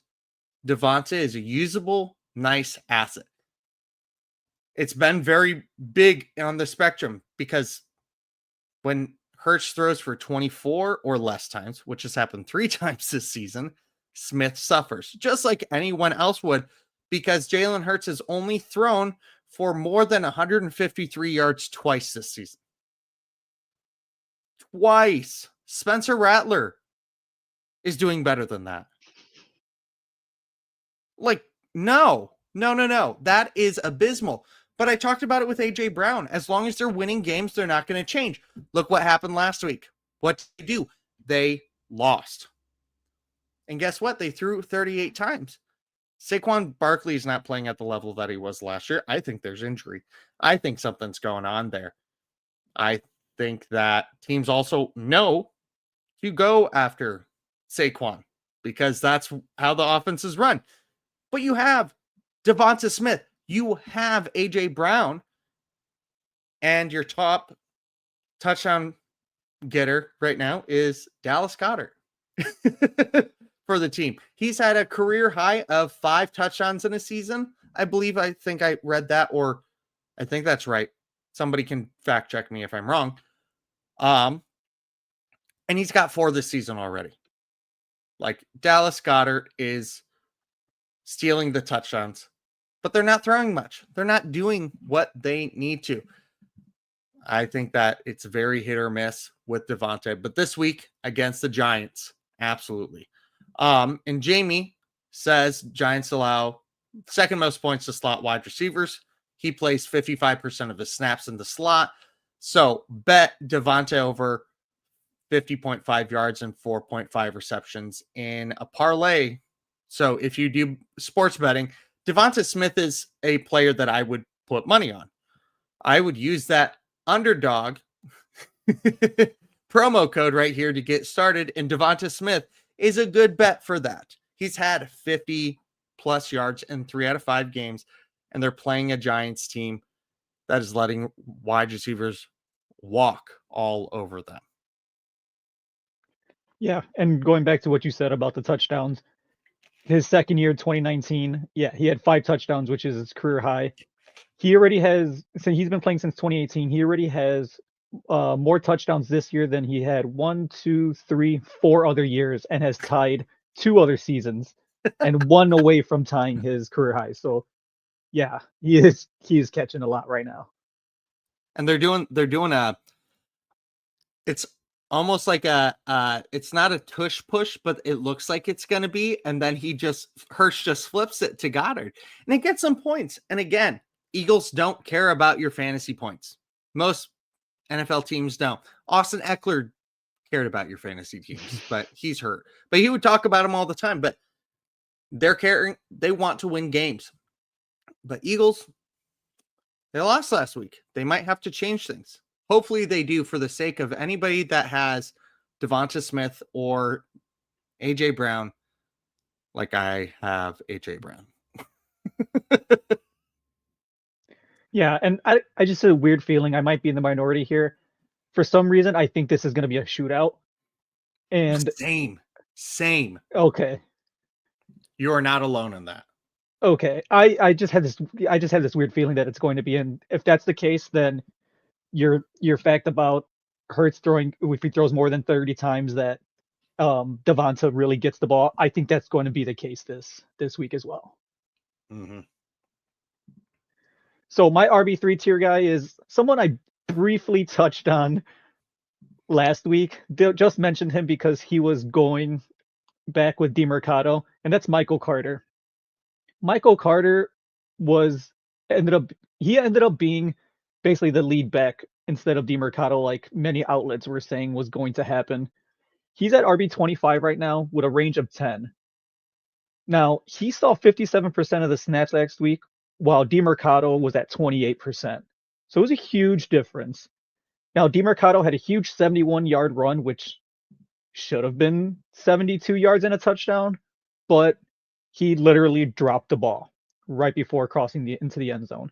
Devonta is a usable, nice asset. It's been very big on the spectrum because when Hurts throws for 24 or less times, which has happened 3 times this season, Smith suffers, just like anyone else would, because Jalen Hurts has only thrown for more than 153 yards twice this season. Twice. Spencer Rattler is doing better than that. Like, no. That is abysmal. But I talked about it with AJ Brown. As long as they're winning games, they're not going to change. Look what happened last week. What did they do? They lost. And guess what? They threw 38 times. Saquon Barkley is not playing at the level that he was last year. I think there's injury. I think something's going on there. I think that teams also know to go after Saquon because that's how the offense is run. But you have Devonta Smith. You have AJ Brown. And your top touchdown getter right now is Dallas Goedert for the team. He's had a career high of 5 touchdowns in a season. I think I read that, or I think that's right. Somebody can fact check me if I'm wrong. And he's got 4 this season already. Like, Dallas Goedert is stealing the touchdowns, but they're not throwing much. They're not doing what they need to. I think that it's very hit or miss with Devontae, but this week against the Giants, absolutely. And Jamie says Giants allow 2nd most points to slot wide receivers. He plays 55% of his snaps in the slot. So bet Devontae over 50.5 yards and 4.5 receptions in a parlay. So if you do sports betting, Devonta Smith is a player that I would put money on. I would use that underdog promo code right here to get started. And Devonta Smith is a good bet for that. He's had 50 plus yards in 3 out of 5 games. and they're playing a Giants team that is letting wide receivers walk all over them. Yeah, and going back to what you said about the touchdowns, his second year, 2019, yeah, he had 5 touchdowns, which is his career high. He already has, so he's been playing since 2018. He already has more touchdowns this year than he had 1, 2, 3, 4 other years, and has tied 2 other seasons, and 1 away from tying his career high. So, yeah, he is catching a lot right now. And they're doing a, it's almost like it's not a tush push, but it looks like it's going to be. And then Hurts just flips it to Goddard and it gets some points. And again, Eagles don't care about your fantasy points. Most NFL teams don't. Austin Eckler cared about your fantasy teams, but he's hurt. But he would talk about them all the time. But they're caring. They want to win games. But Eagles, they lost last week. They might have to change things. Hopefully they do, for the sake of anybody that has Devonta Smith or A.J. Brown, like I have A.J. Brown. Yeah, and I just had a weird feeling I might be in the minority here. For some reason, I think this is going to be a shootout. And Same. Okay. You are not alone in that. Okay. I just had this weird feeling that it's going to be, and if that's the case, then your fact about Hurts throwing, if he throws more than 30 times, that Devonta really gets the ball, I think that's going to be the case this week as well. Mm-hmm. So my RB3 tier guy is someone I briefly touched on last week. Just mentioned him because he was going back with DeMercado, and that's Michael Carter. Michael Carter ended up being basically the lead back instead of DeMercado, like many outlets were saying was going to happen. He's at RB25 right now with a range of 10. Now, he saw 57% of the snaps last week, while DeMercado was at 28%. So it was a huge difference. Now, DeMercado had a huge 71-yard run, which should have been 72 yards and a touchdown, but he literally dropped the ball right before crossing into the end zone.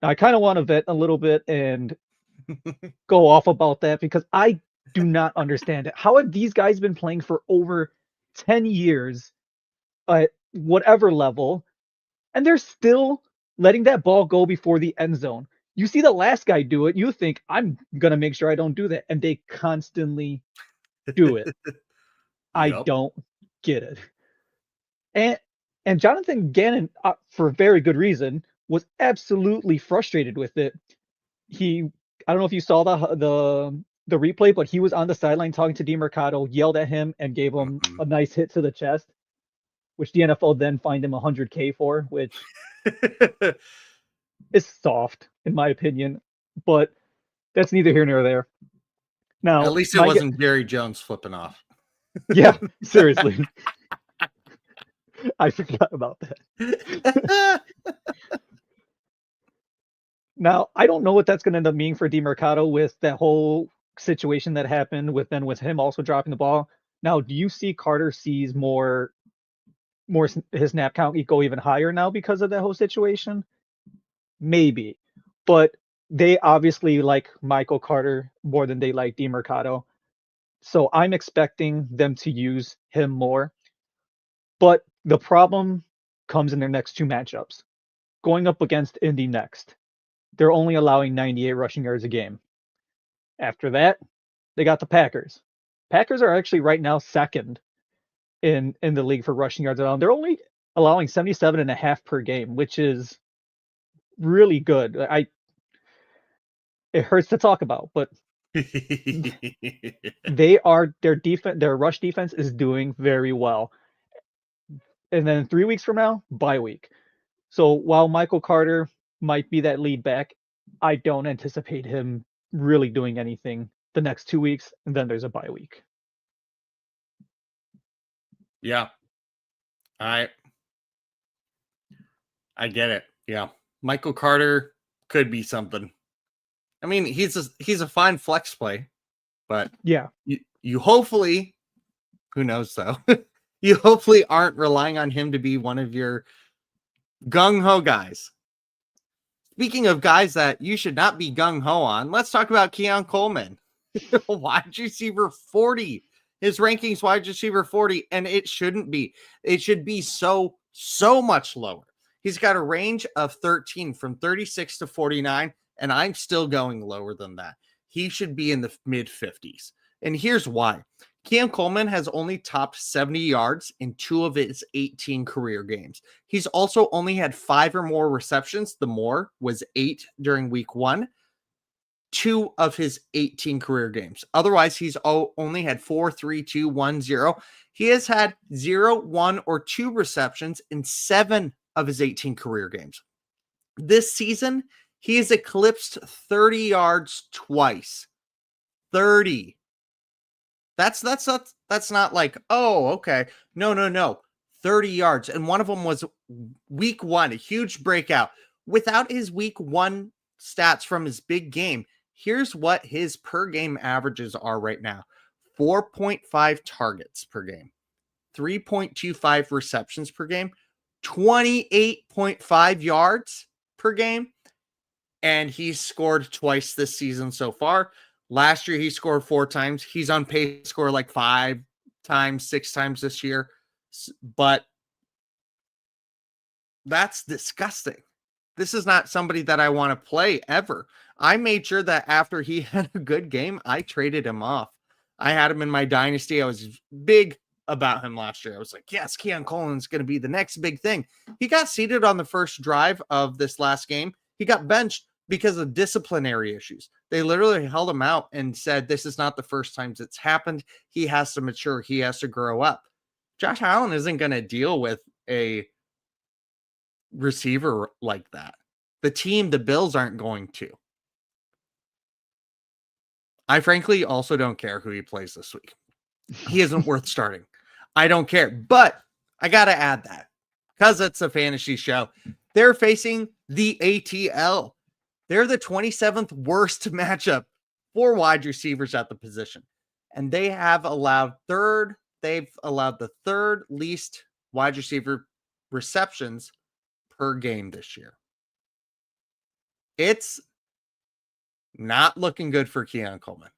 Now, I kind of want to vet a little bit and go off about that because I do not understand it. How have these guys been playing for over 10 years at whatever level, and they're still letting that ball go before the end zone? You see the last guy do it, you think, I'm going to make sure I don't do that, and they constantly do it. I don't get it. And Jonathan Gannon, for very good reason, was absolutely frustrated with it. I don't know if you saw the replay, but he was on the sideline talking to DeMercado, yelled at him, and gave him a nice hit to the chest, which the NFL then fined him $100K for, which is soft, in my opinion. But that's neither here nor there. Now, at least it wasn't Jerry Jones flipping off. Yeah, seriously. I forgot about that. Now, I don't know what that's going to end up meaning for DeMercado with that whole situation that happened with him also dropping the ball. Now, do you see Carter sees more his snap count go even higher now because of that whole situation? Maybe. But they obviously like Michael Carter more than they like DeMercado. So I'm expecting them to use him more. But the problem comes in their next 2 matchups. Going up against Indy next, they're only allowing 98 rushing yards a game. After that, they got the Packers. Packers are actually right now second in the league for rushing yards allowed. They're only allowing 77.5 per game, which is really good. It hurts to talk about, but their rush defense is doing very well. And then 3 weeks from now, bye week. So while Michael Carter might be that lead back, I don't anticipate him really doing anything the next 2 weeks, and then there's a bye week. Yeah. I get it. Yeah. Michael Carter could be something. I mean, he's a fine flex play, but yeah, you hopefully, who knows though, you hopefully aren't relying on him to be one of your Gung-ho guys. Speaking of guys that you should not be gung-ho on, let's talk about Keon Coleman. Wide receiver 40. His rankings wide receiver 40, and it shouldn't be. It should be so much lower. He's got a range of 13 from 36 to 49, and I'm still going lower than that. He should be in the mid 50s. And here's why. Keon Coleman has only topped 70 yards in 2 of his 18 career games. He's also only had 5 or more receptions. The more was 8 during week 1. 2 of his 18 career games. Otherwise, he's only had 4, 3, 2, 1, 0. He has had 0, 1, or 2 receptions in 7 of his 18 career games. This season, he has eclipsed 30 yards twice. 30. That's not like, oh, okay. No. 30 yards. And one of them was week 1, a huge breakout. Without his week 1 stats from his big game, here's what his per game averages are right now. 4.5 targets per game, 3.25 receptions per game, 28.5 yards per game. And he's scored twice this season so far. Last year, he scored 4 times. He's on pace to score like 5 times, 6 times this year. But that's disgusting. This is not somebody that I want to play ever. I made sure that after he had a good game, I traded him off. I had him in my dynasty. I was big about him last year. I was like, yes, Keon Coleman's going to be the next big thing. He got seated on the first drive of this last game. He got benched because of disciplinary issues. They literally held him out and said, this is not the first time it's happened. He has to mature. He has to grow up. Josh Allen isn't going to deal with a receiver like that. The Bills aren't going to. I frankly also don't care who he plays this week. He isn't worth starting. I don't care. But I got to add that because it's a fantasy show. They're facing the ATL. They're the 27th worst matchup for wide receivers at the position. And they have allowed they've allowed the 3rd least wide receiver receptions per game this year. It's not looking good for Keon Coleman.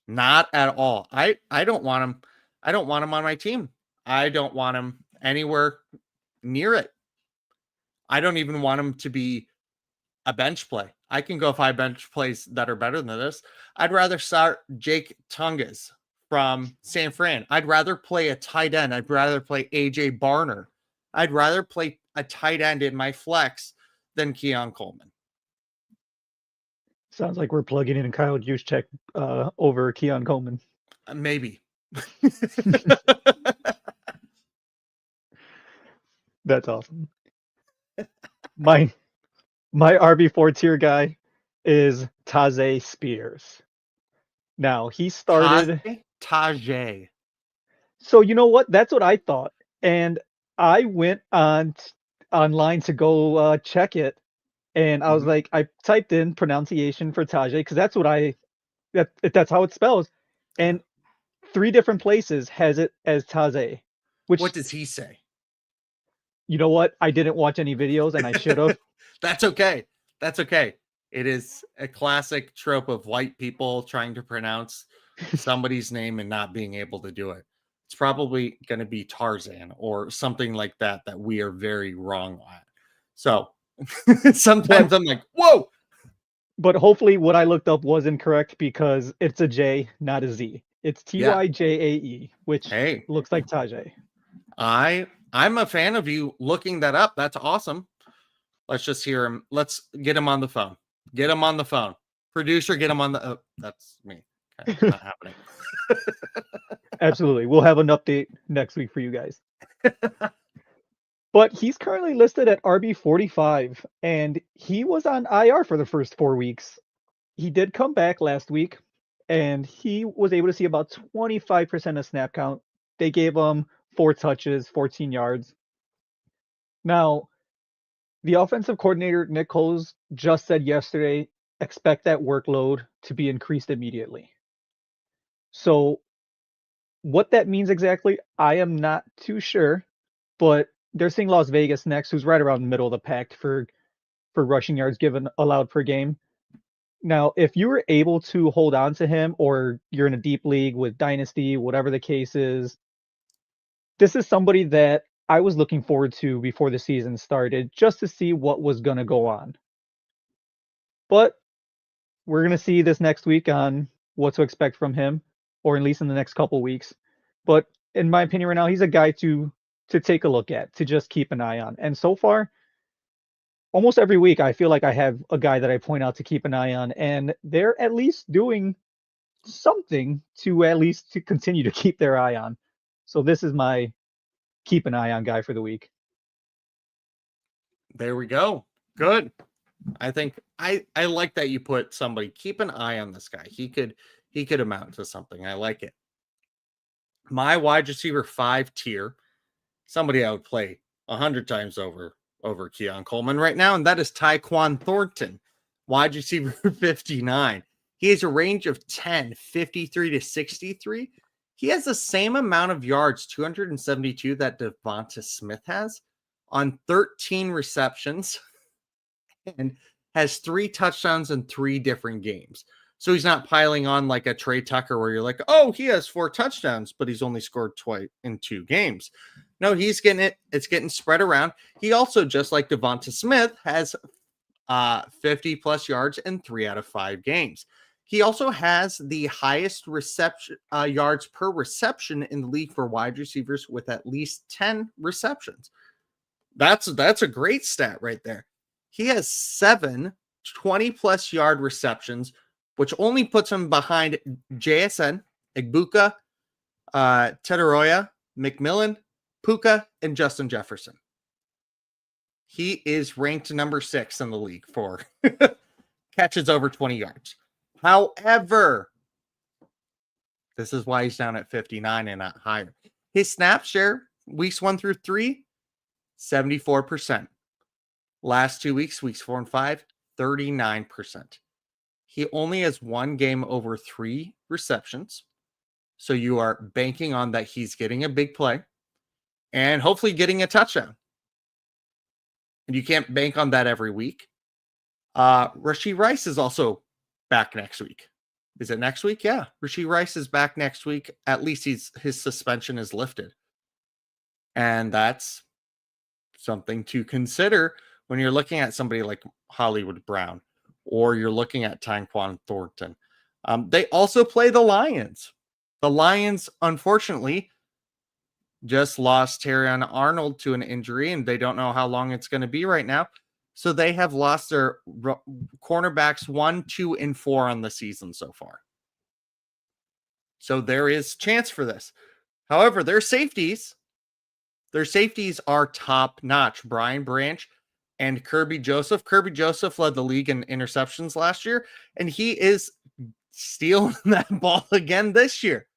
Not at all. I don't want him. I don't want him on my team. I don't want him anywhere near it. I don't even want him to be a bench play. I can go 5 bench plays that are better than this. I'd rather start Jake Tungas from San Fran. I'd rather play a tight end. I'd rather play AJ Barner. I'd rather play a tight end in my flex than Keon Coleman. Sounds like we're plugging in Kyle Juszczyk over Keon Coleman. Maybe. That's awesome. My RB4 tier guy is Tajay Spears. Now, he started... Tajay. So, you know what? That's what I thought. And I went online to go check it. And I was like, I typed in pronunciation for Tajay because that's what that's how it spells. And 3 different places has it as Tajay. What does he say? You know what? I didn't watch any videos and I should have. That's okay. That's okay. It is a classic trope of white people trying to pronounce somebody's name and not being able to do it. It's probably going to be Tarzan or something like that we are very wrong at. So sometimes I'm like, whoa. But hopefully what I looked up was incorrect because it's a J, not a Z. It's Tyjae, which looks like Tajay. I'm a fan of you looking that up. That's awesome. Let's just hear him. Let's get him on the phone. Get him on the phone. Producer, get him on the... that's me. Okay, not happening. Absolutely. We'll have an update next week for you guys. But he's currently listed at RB45, and he was on IR for the first 4 weeks. He did come back last week, and he was able to see about 25% of snap count. They gave him 4 touches, 14 yards. Now, the offensive coordinator, Nick Coles, just said yesterday, expect that workload to be increased immediately. So what that means exactly, I am not too sure, but they're seeing Las Vegas next, who's right around the middle of the pack for rushing yards given allowed per game. Now, if you were able to hold on to him, or you're in a deep league with Dynasty, whatever the case is, this is somebody that I was looking forward to before the season started, just to see what was going to go on. But we're going to see this next week on what to expect from him, or at least in the next couple weeks. But in my opinion, right now, he's a guy to take a look at, to just keep an eye on. And so far, almost every week, I feel like I have a guy that I point out to keep an eye on, and they're at least doing something to at least to continue to keep their eye on. So this is my keep an eye on guy for the week. There we go. Good. I think I like that you put somebody, keep an eye on this guy. He could amount to something. I like it. My wide receiver 5 tier, somebody I would play 100 times over Keon Coleman right now, and that is Tyquan Thornton, wide receiver 59. He has a range of 10, 53 to 63. He has the same amount of yards, 272, that Devonta Smith has on 13 receptions and has 3 touchdowns in 3 different games. So he's not piling on like a Trey Tucker where you're like, oh, he has 4 touchdowns, but he's only scored twice in 2 games. No, he's getting it. It's getting spread around. He also, just like Devonta Smith, has 50 plus yards in 3 out of 5 games. He also has the highest reception yards per reception in the league for wide receivers with at least 10 receptions. That's a great stat right there. He has 7 20-plus yard receptions, which only puts him behind JSN, Igbuka, Tetaroya, McMillan, Puka, and Justin Jefferson. He is ranked number 6 in the league for catches over 20 yards. However, this is why he's down at 59 and not higher. His snap share, weeks 1 through 3, 74%. Last 2 weeks, weeks 4 and 5, 39%. He only has 1 game over 3 receptions. So you are banking on that he's getting a big play and hopefully getting a touchdown. And you can't bank on that every week. Rashee Rice is also back next week. Is it next week? Yeah. Rashee Rice is back next week. At least his suspension is lifted. And that's something to consider when you're looking at somebody like Hollywood Brown, or you're looking at Tyquan Thornton. They also play the Lions. The Lions, unfortunately, just lost Terrion Arnold to an injury, and they don't know how long it's going to be right now. So they have lost their cornerbacks 1, 2, and 4 on the season so far. So there is chance for this. However, their safeties are top notch. Brian Branch and Kirby Joseph. Kirby Joseph led the league in interceptions last year, and he is stealing that ball again this year.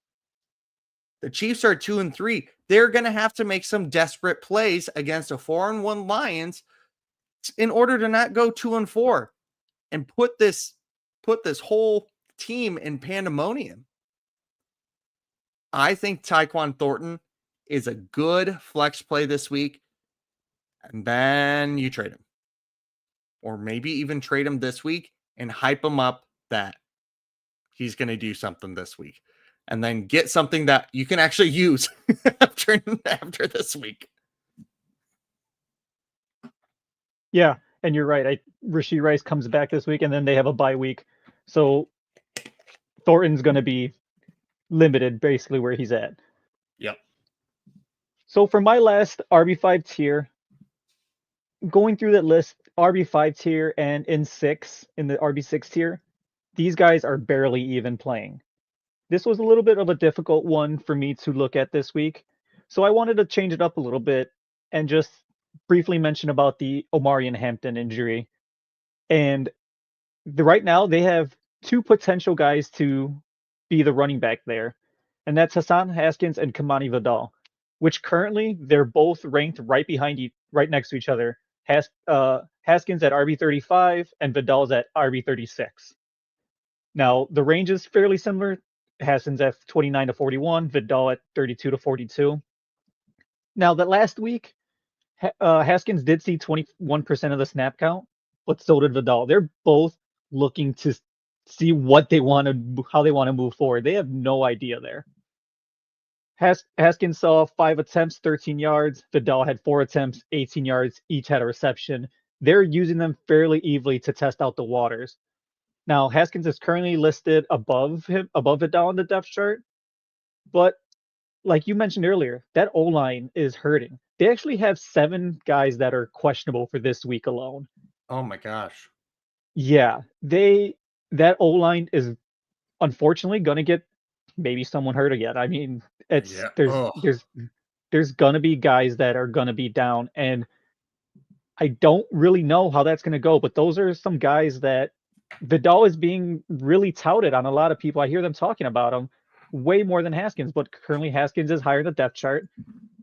The Chiefs are 2 and 3. They're going to have to make some desperate plays against a 4-1 Lions in order to not go 2 and 4 and put this whole team in pandemonium. I think Tyquan Thornton is a good flex play this week, and then you trade him, or maybe even trade him this week and hype him up that he's going to do something this week, and then get something that you can actually use after this week. Yeah, and you're right. Rashee Rice comes back this week, and then they have a bye week. So Thornton's going to be limited basically where he's at. Yep. So for my last RB5 tier, going through that list, RB5 tier and in the RB6 tier, these guys are barely even playing. This was a little bit of a difficult one for me to look at this week. So I wanted to change it up a little bit and just briefly mention about the Omarion Hampton injury. And right now they have 2 potential guys to be the running back there. And that's Hassan Haskins and Kamani Vidal, which currently they're both ranked right next to each other. Haskins at RB35 and Vidal's at RB36. Now the range is fairly similar. Haskins at 29 to 41, Vidal at 32 to 42. Now that last week, Haskins did see 21% of the snap count, but so did Vidal. They're both looking to see what they want to, how they want to move forward. They have no idea there. Haskins saw 5 attempts, 13 yards. Vidal had 4 attempts, 18 yards. Each had a reception. They're using them fairly evenly to test out the waters. Now, Haskins is currently listed above Vidal on the depth chart, but like you mentioned earlier, that O-line is hurting. They actually have 7 guys that are questionable for this week alone. Oh my gosh. Yeah, that O-line is unfortunately going to get maybe someone hurt again. I mean, there's going to be guys that are going to be down, and I don't really know how that's going to go, but those are some guys that Vidal is being really touted on a lot of people. I hear them talking about him way more than Haskins, but currently Haskins is higher in the depth chart,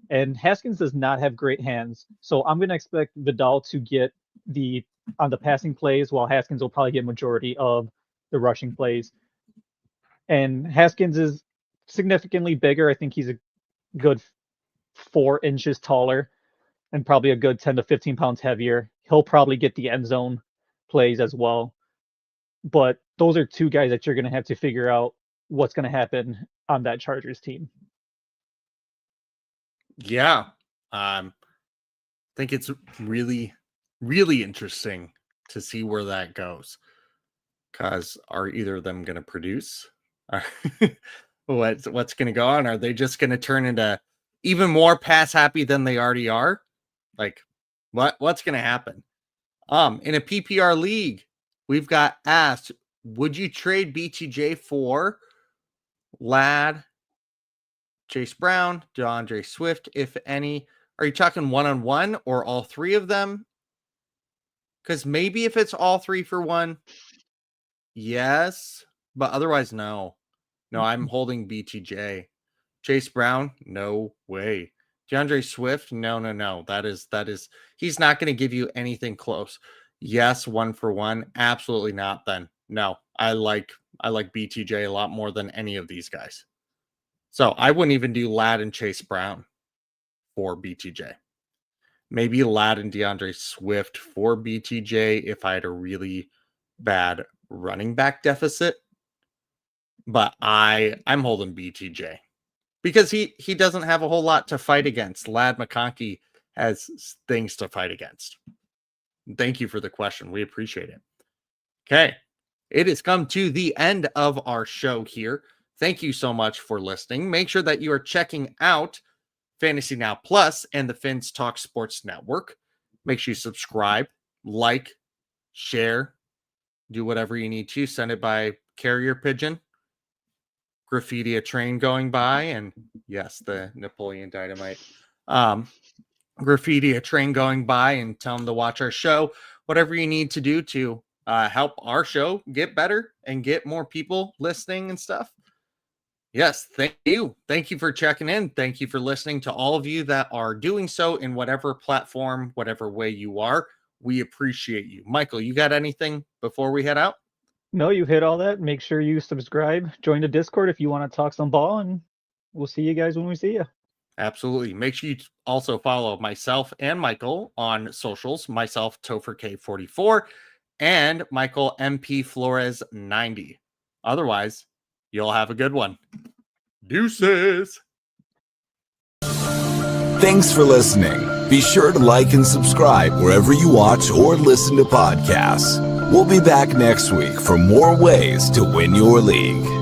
and Haskins does not have great hands. So I'm going to expect Vidal to get on the passing plays, while Haskins will probably get majority of the rushing plays. And Haskins is significantly bigger. I think he's a good 4 inches taller and probably a good 10 to 15 pounds heavier. He'll probably get the end zone plays as well. But those are 2 guys that you're going to have to figure out what's going to happen on that Chargers team. Yeah. I think it's really, really interesting to see where that goes. Because are either of them going to produce? What's going to go on? Are they just going to turn into even more pass happy than they already are? Like, what's going to happen? In a PPR league, we've got asked, would you trade BTJ for Ladd, Chase Brown, DeAndre Swift, if any? Are you talking one-on-one or all 3 of them? Because maybe if it's all 3 for 1, yes, but otherwise, no. No, I'm holding BTJ. Chase Brown, no way. DeAndre Swift, no. That is, he's not going to give you anything close. Yes, 1 for 1, absolutely not. Then no, I like BTJ a lot more than any of these guys. So I wouldn't even do Ladd and Chase Brown for BTJ. Maybe Ladd and DeAndre Swift for BTJ if I had a really bad running back deficit. But I'm holding BTJ because he doesn't have a whole lot to fight against. Ladd McConkey has things to fight against. Thank you for the question. We appreciate it. Okay. It has come to the end of our show here. Thank you so much for listening. Make sure that you are checking out Fantasy Now Plus and the Fins Talk Sports Network. Make sure you subscribe, like, share, do whatever you need to. Send it by carrier pigeon. Graffiti a train going by, and yes, the Napoleon Dynamite. Graffiti a train going by and tell them to watch our show. Whatever you need to do to help our show get better and get more people listening and stuff. Yes, thank you. Thank you for checking in. Thank you for listening to all of you that are doing so in whatever platform, whatever way you are. We appreciate you. Michael, you got anything before we head out? No, you hit all that. Make sure you subscribe, join the Discord if you want to talk some ball, and we'll see you guys when we see you. Absolutely. Make sure you also follow myself and Michael on socials. Myself, Topher K44, and Michael MP Flores 90. Otherwise, you'll have a good one. Deuces. Thanks for listening. Be sure to like and subscribe wherever you watch or listen to podcasts. We'll be back next week for more ways to win your league.